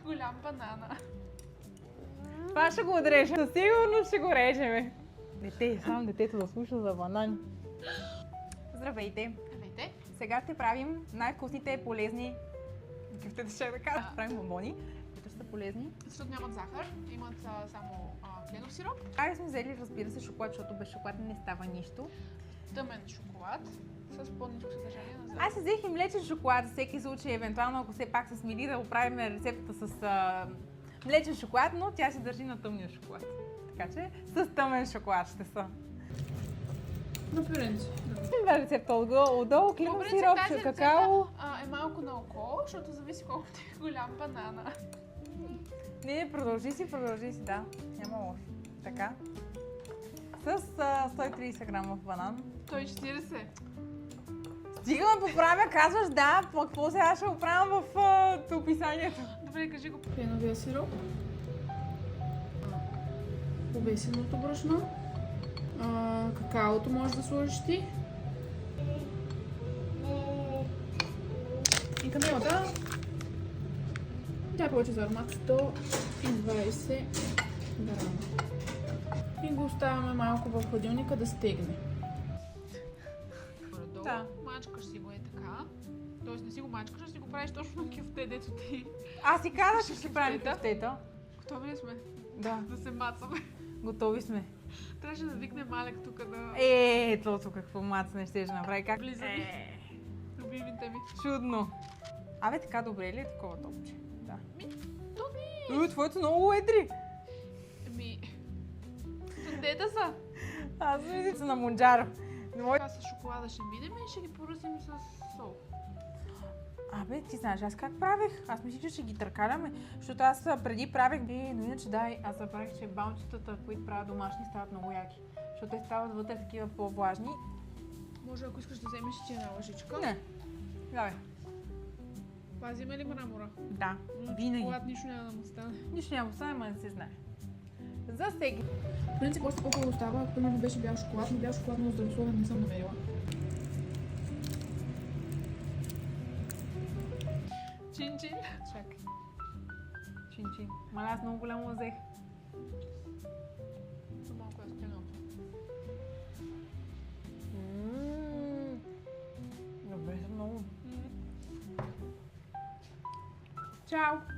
голям банана. Това ще го отрежем. Със сигурност ще го режеме. Дете, само детето да слуша за банани. Здравейте! Здравейте. Сега ще правим най-вкусните и полезни... Какъвте ще да кажа? Правим бомбони, които са полезни. Защото нямат захар, имат само кленов сироп, Айде сме взели, разбира се, шоколад, защото без шоколад не става нищо. тъмен шоколад с по-ниско съдържание на захар. Аз си взех и млечен шоколад за всеки случай, евентуално ако все пак се смири да оправим рецептата с млечен шоколад, но тя се държи на тъмния шоколад. Така че с тъмен шоколад ще са. На пюренци. Това рецепта отдолу, кленов сироп, какао. Е малко на око, защото зависи колко ти е голям банана. Не, продължи си, да. Няма лошо. Така. С 130 грама банан. 140. Стига ме поправя, казваш да, какво сега ще оправям в описанието? Добре, кажи го. Кленовия сироп. Обесеното брашно. Какаото може да сложиш ти. И канелата. Тя е повече за аромат. 120 грама. И го оставяме малко в хладилника да стегне. Да. Мачкаш си го е така. Тоест не си го мачкаш, а си го правиш точно на кюфте, дето ти. Аз си казах, че ще правим кюфтета. Готови ли сме? Да, Да се мацаме. готови сме. Трябваше да викнем Алек тук да... Ето какво мацане ще направи. Как? Влизаме. Любимите ми. Чудно. Абе, така добре ли е такова топче? Да. То не Твоето много едри. Къде да са? Аз мисля, че на Монджаро. Така с шоколада ще минем и ще ги поръсим с сол. Абе, ти знаеш аз как правех? Аз мисля, че ще ги търкаляме, защото аз преди правех, но иначе дай, аз забравих, че баунчетата, които правят домашни, стават много яки. Защото те стават вътре такива по-влажни. Може, ако искаш да вземеш и ти една лъжичка. Не. Давай. Пазиме ли мрамора? Да, винаги. Шоколад нищо няма да му стане. Нищо няма да стане, ама не се знае. За всеки. В принцип, още по-хубаво става, ако примерно беше бял шоколад, но бял шоколад много здравословен не съм намерила. Чин-чин. Чакай. Чин-чин. Маля, аз много голямо взех. Малко е стегнал. Добре, са много. Чао!